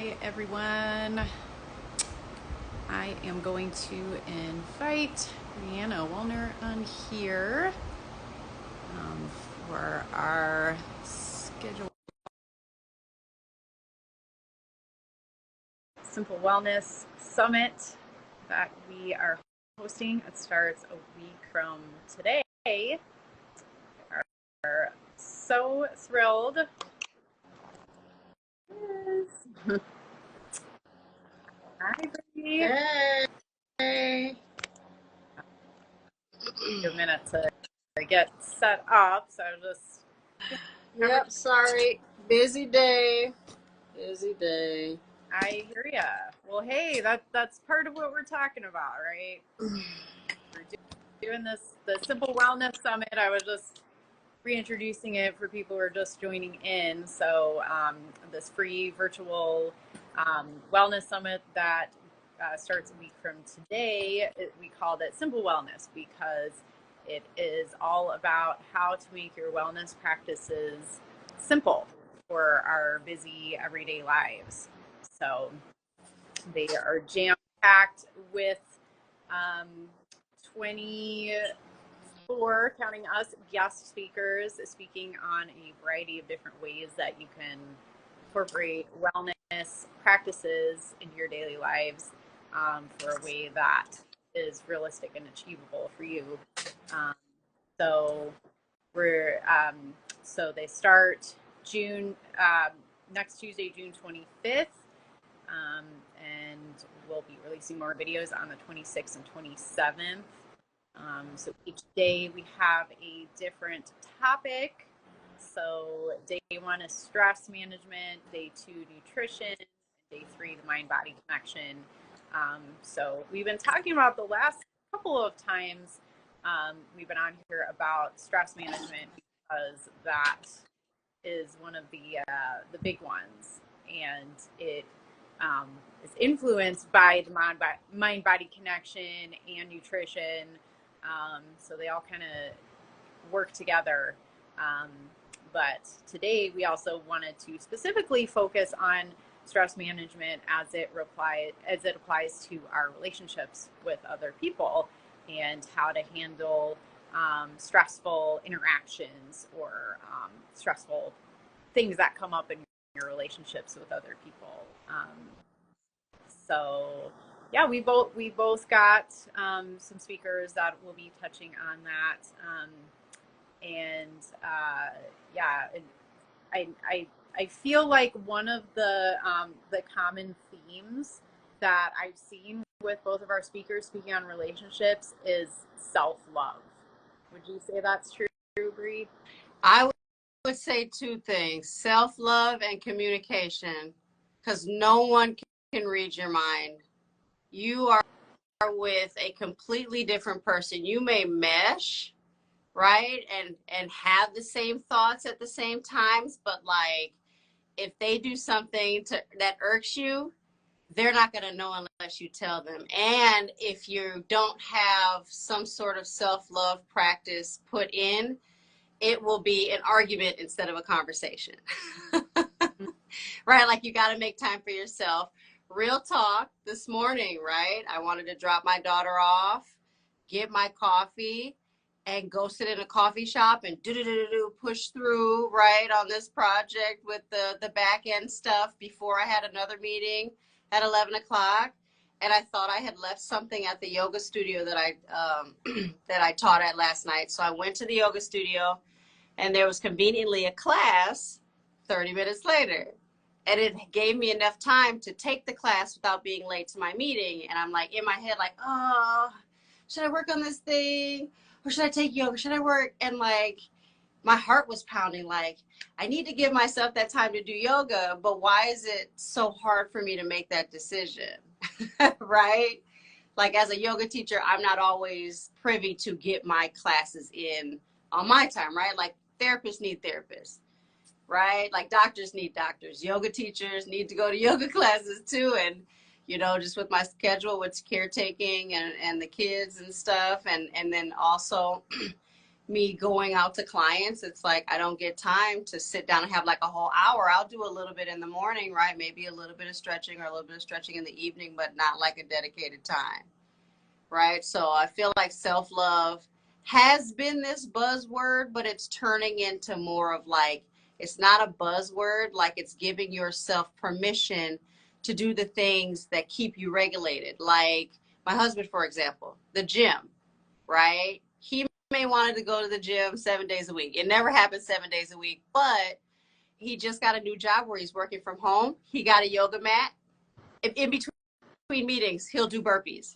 Hi everyone. I am going to invite Brianna Wellner on here for our schedule Simple Wellness Summit that we are hosting. It starts a week from today. We're so thrilled. Hi, Bri. Hey. A minute to get set up, so just Yep, sorry. Busy day. Busy day. I hear ya. Well, hey, that's part of what we're talking about, right? We're doing the Simple Wellness Summit. I was just reintroducing it for people who are just joining in. So this free virtual wellness summit that starts a week from today, we called it Simple Wellness because it is all about how to make your wellness practices simple for our busy everyday lives. So they are jam-packed with 24, counting us, guest speakers speaking on a variety of different ways that you can incorporate wellness practices into your daily lives for a way that is realistic and achievable for you. So we're so they start June next Tuesday, June 25th. And we'll be releasing more videos on the 26th and 27th. So each day we have a different topic. So day 1 is stress management, day 2 nutrition, day 3 the mind-body connection. So we've been talking about the last couple of times we've been on here about stress management because that is one of the big ones, and it is influenced by the mind-body connection and nutrition. So they all kind of work together. But today we also wanted to specifically focus on stress management as it applies to our relationships with other people and how to handle stressful interactions or stressful things that come up in your relationships with other people. So yeah, we both got some speakers that will be touching on that, yeah, I feel like one of the common themes that I've seen with both of our speakers speaking on relationships is self-love. Would you say that's true, Bri? I would say 2 things: self-love and communication, because no one can read your mind. You are with a completely different person. You may mesh, right, and have the same thoughts at the same times, but like if they do something that irks you, they're not going to know unless you tell them. And if you don't have some sort of self-love practice put in, it will be an argument instead of a conversation. Right? Like, you got to make time for yourself. Real talk, this morning, right? I wanted to drop my daughter off, get my coffee, and go sit in a coffee shop and push through, right, on this project with the back end stuff before I had another meeting at 11 o'clock. And I thought I had left something at the yoga studio that I taught at last night. So I went to the yoga studio, and there was conveniently a class 30 minutes later. And it gave me enough time to take the class without being late to my meeting. And I'm like, in my head, like, oh, should I work on this thing? Or should I take yoga? Should I work? And like, my heart was pounding, like, I need to give myself that time to do yoga, but why is it so hard for me to make that decision? Right? Like, as a yoga teacher, I'm not always privy to get my classes in on my time, right? Like, therapists need therapists, right? Like, doctors need doctors. Yoga teachers need to go to yoga classes too. And, you know, just with my schedule with caretaking and the kids and stuff. And then also me going out to clients, it's like I don't get time to sit down and have like a whole hour. I'll do a little bit in the morning, right? Maybe a little bit of stretching or a little bit of stretching in the evening, but not like a dedicated time, right? So I feel like self-love has been this buzzword, but it's turning into more of like, it's not a buzzword, like it's giving yourself permission to do the things that keep you regulated. Like my husband, for example, the gym, right? He may wanted to go to the gym 7 days a week. It never happens 7 days a week, but he just got a new job where he's working from home. He got a yoga mat. In between meetings, he'll do burpees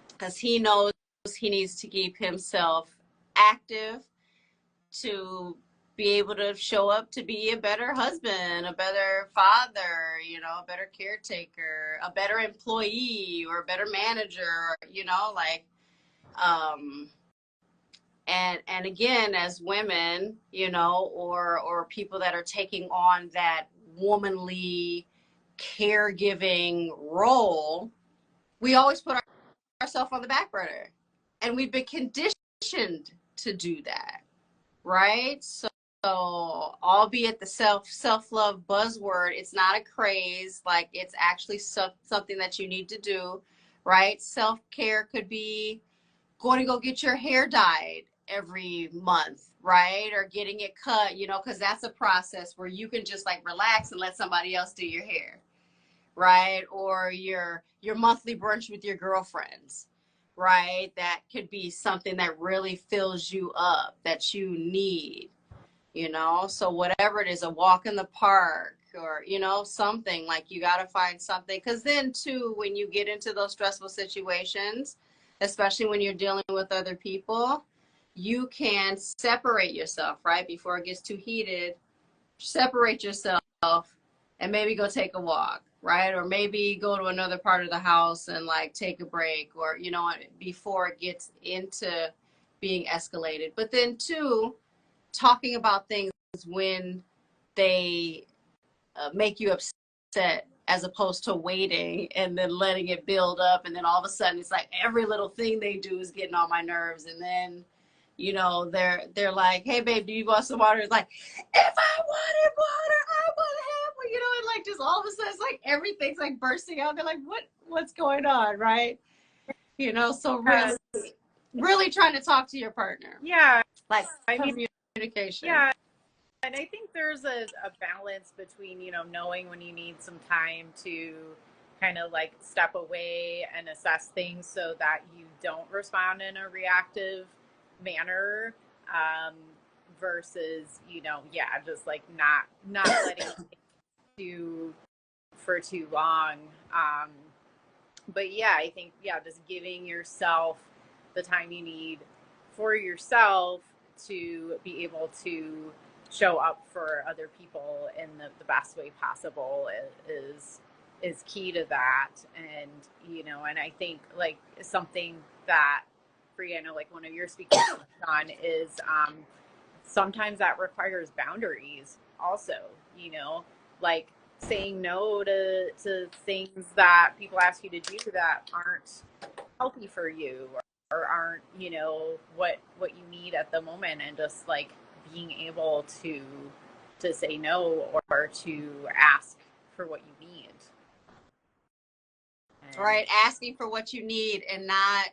because he knows he needs to keep himself active to be able to show up to be a better husband, a better father, you know, a better caretaker, a better employee or a better manager, you know, like, and again, as women, you know, or people that are taking on that womanly caregiving role, we always put ourselves on the back burner, and we've been conditioned to do that, right? So albeit the self-love buzzword, it's not a craze, like it's actually something that you need to do, right? Self-care could be going to go get your hair dyed every month, right? Or getting it cut, you know, because that's a process where you can just like relax and let somebody else do your hair, right? Or your monthly brunch with your girlfriends, right? That could be something that really fills you up, that you need, you know? So whatever it is, a walk in the park or, you know, something, like you got to find something. Because then too, when you get into those stressful situations, especially when you're dealing with other people, you can separate yourself, right? Before it gets too heated, separate yourself and maybe go take a walk, right? Or maybe go to another part of the house and like take a break, or, you know, before it gets into being escalated. But then too, talking about things when they make you upset, as opposed to waiting and then letting it build up. And then all of a sudden it's like every little thing they do is getting on my nerves. And then, you know, they're like, hey babe, do you want some water? It's like, if I wanted water, I would have one, you know. And like just all of a sudden it's like everything's like bursting out. They're like, what's going on, right? You know, so really trying to talk to your partner. Yeah. Like I mean, communication. yeah. And I think there's a balance between, you know, knowing when you need some time to kind of like step away and assess things so that you don't respond in a reactive manner, um, versus, you know, yeah, just like not letting it do for too long. Um, but yeah, I think, yeah, just giving yourself the time you need for yourself to be able to show up for other people in the best way possible is key to that. And, you know, and I think like something that Bri, I know like one of your speakers on is sometimes that requires boundaries also, you know, like saying no to things that people ask you to do that aren't healthy for you, or aren't, you know, what you need at the moment, and just like being able to say no, or to ask for what you need. And Right, asking for what you need and not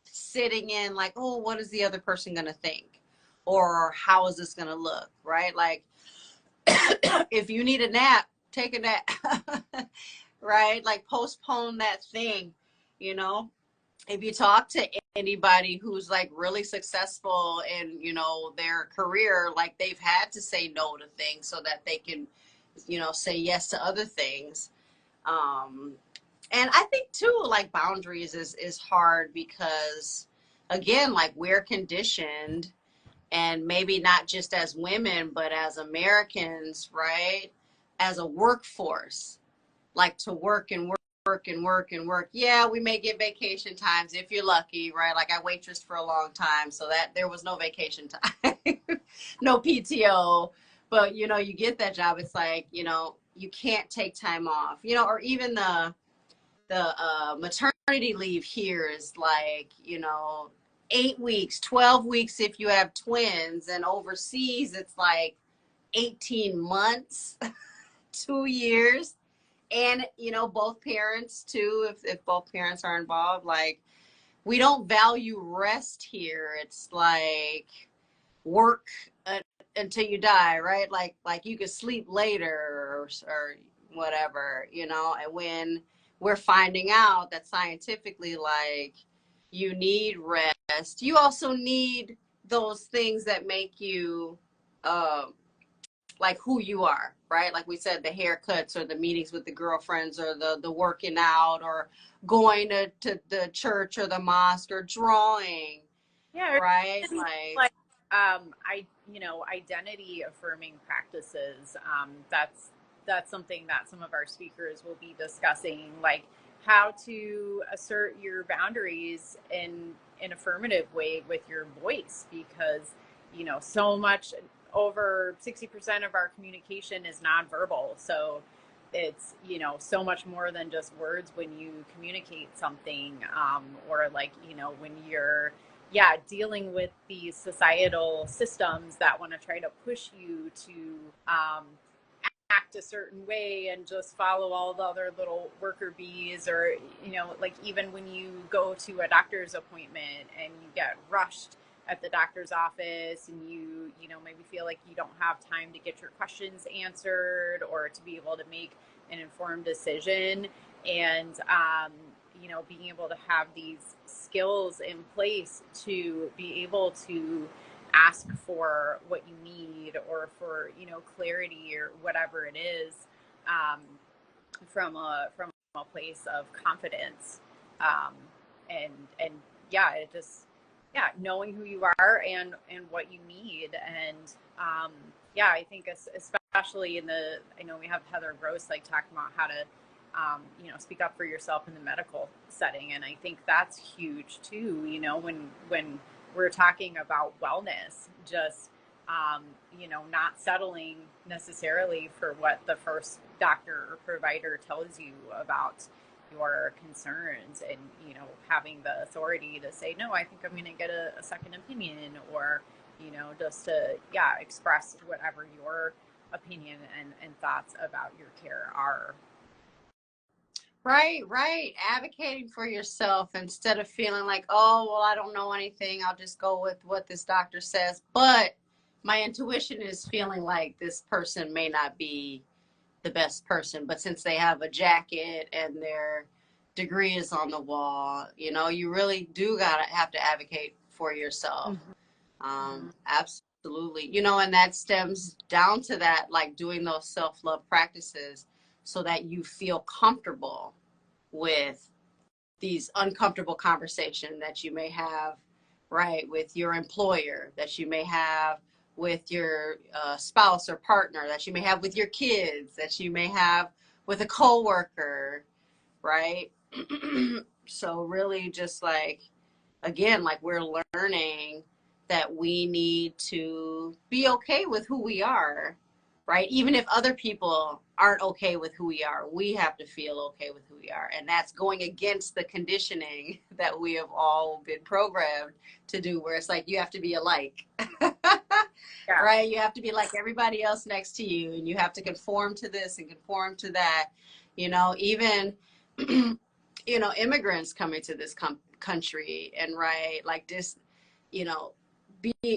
sitting in like, oh, what is the other person going to think? Or how is this going to look, right? Like, if you need a nap, take a nap, right? Like, postpone that thing, you know? If you talk to anybody who's like really successful in, you know, their career, like they've had to say no to things so that they can, you know, say yes to other things. And I think too, like boundaries is hard because, again, like we're conditioned, and maybe not just as women, but as Americans, right? As a workforce, like to work and work and work and work. Yeah, we may get vacation times if you're lucky, right? Like I waitressed for a long time, so that there was no vacation time, no PTO. But you know, you get that job, it's like, you know, you can't take time off, you know, or even the maternity leave here is like, you know, 8 weeks, 12 weeks if you have twins, and overseas it's like 18 months, 2 years. And, you know, both parents too, if both parents are involved, like, we don't value rest here. It's like work until you die, right? Like you could sleep later or whatever, you know. And when we're finding out that scientifically, like, you need rest, you also need those things that make you like who you are, right? Like we said, the haircuts or the meetings with the girlfriends or the working out or going to the church or the mosque or drawing, Yeah, right? like identity affirming practices. That's something that some of our speakers will be discussing, like how to assert your boundaries in an affirmative way with your voice, because so much, over 60% of our communication is nonverbal. So it's so much more than just words when you communicate something, or like when you're dealing with these societal systems that want to try to push you to act a certain way and just follow all the other little worker bees, or like even when you go to a doctor's appointment and you get rushed at the doctor's office, and you maybe feel like you don't have time to get your questions answered or to be able to make an informed decision. And being able to have these skills in place to be able to ask for what you need, or for clarity or whatever it is, from a place of confidence, and it just knowing who you are and what you need. And I think especially I know we have Heather Gross like talking about how to speak up for yourself in the medical setting. And I think that's huge too, when we're talking about wellness, just, not settling necessarily for what the first doctor or provider tells you about your concerns, and, having the authority to say, no, I think I'm going to get a second opinion, or, just to, express whatever your opinion and thoughts about your care are. Right. Advocating for yourself instead of feeling like, oh, well, I don't know anything. I'll just go with what this doctor says. But my intuition is feeling like this person may not be the best person. But since they have a jacket and their degree is on the wall, you really do have to advocate for yourself. Absolutely. And that stems down to that, like doing those self-love practices so that you feel comfortable with these uncomfortable conversations that you may have, right, with your employer, that you may have with your spouse or partner, that you may have with your kids, that you may have with a coworker, right? So really just like, again, like we're learning that we need to be okay with who we are, right? Even if other people aren't okay with who we are, we have to feel okay with who we are. And that's going against the conditioning that we have all been programmed to do, where it's like you have to be alike, right? You have to be like everybody else next to you, and you have to conform to this and conform to that. Even, immigrants coming to this country, and right, like this,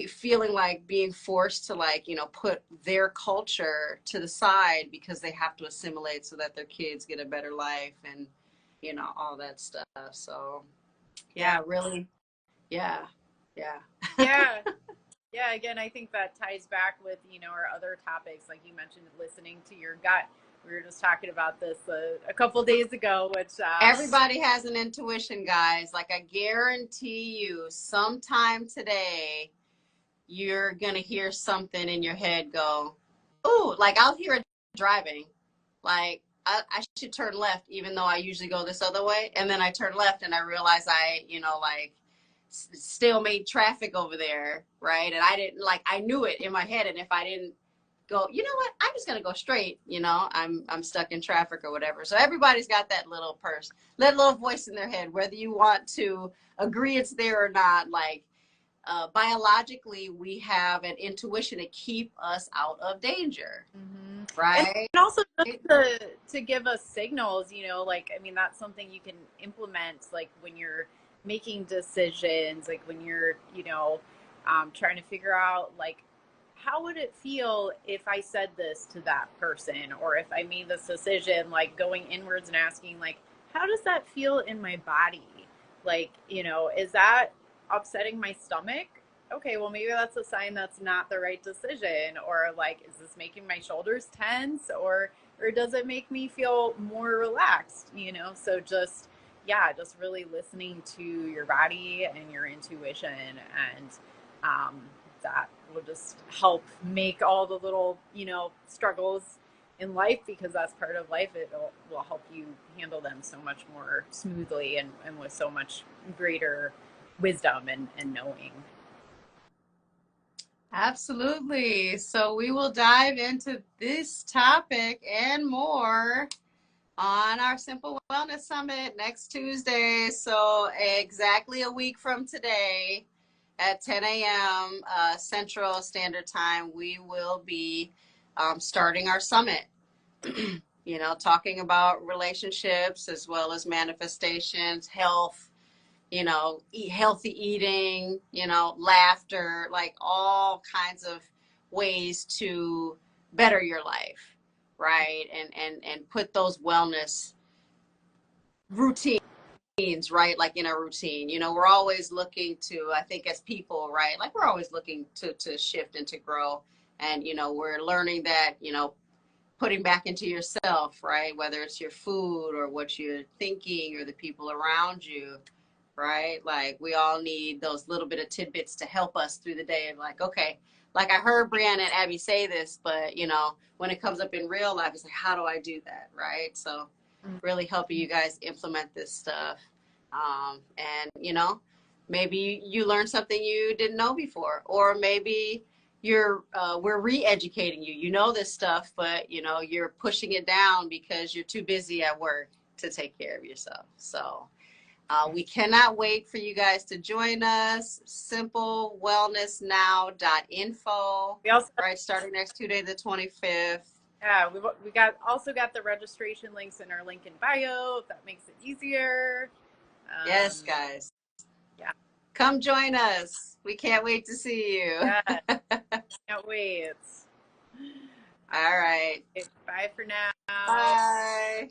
feeling like being forced to put their culture to the side because they have to assimilate so that their kids get a better life, and all that stuff. So really, yeah. Again, I think that ties back with our other topics, like you mentioned, listening to your gut. We were just talking about this a couple days ago, which everybody has an intuition, guys. Like, I guarantee you sometime today you're gonna hear something in your head go, ooh, like I'll hear it driving, like I should turn left, even though I usually go this other way, and then I turn left and I realize I still made traffic over there, right? And I didn't, like, I knew it in my head, and if I didn't go, you know what, I'm just gonna go straight, you know, I'm stuck in traffic or whatever. So everybody's got that little that little voice in their head, whether you want to agree it's there or not. Like biologically, we have an intuition to keep us out of danger, Mm-hmm. right? And also just to give us signals, you know, like, I mean, that's something you can implement, like when you're making decisions, like when you're, you know, trying to figure out, like, how would it feel if I said this to that person, or if I made this decision, like going inwards and asking, like, how does that feel in my body? Like, you know, is that upsetting my stomach? Okay, well, maybe that's a sign that's not the right decision. Or like, is this making my shoulders tense, or does it make me feel more relaxed, you know? So just, yeah, just really listening to your body and your intuition, and um, that will just help make all the little, you know, struggles in life, because that's part of life. It will help you handle them so much more smoothly, and with so much greater wisdom and knowing. Absolutely. So we will dive into this topic and more on our Simple Wellness Summit next Tuesday. So exactly a week from today at 10 a.m. Central Standard Time, we will be starting our summit. You know, talking about relationships as well as manifestations, health, you know, healthy eating, you know, laughter, like all kinds of ways to better your life, right? And put those wellness routines, right? Like in a routine. You know, we're always looking to, I think as people, right? Like we're always looking to shift and to grow. And, you know, we're learning that, you know, putting back into yourself, right? Whether it's your food or what you're thinking or the people around you, right? Like we all need those little bit of tidbits to help us through the day. Like, okay, like I heard Brianna and Abby say this, but you know, when it comes up in real life, it's like, how do I do that, right? So really helping you guys implement this stuff. And you know, maybe you learned something you didn't know before, or maybe we're re-educating you. You know this stuff, but you know you're pushing it down because you're too busy at work to take care of yourself. So we cannot wait for you guys to join us. Simplewellnessnow.info. We also, Right, starting next Tuesday, the 25th. yeah, we got also got the registration links in our link in bio, if that makes it easier. Yes, guys. Yeah, Come join us. We can't wait to see you. yeah, can't wait. All right. Bye for now. Bye.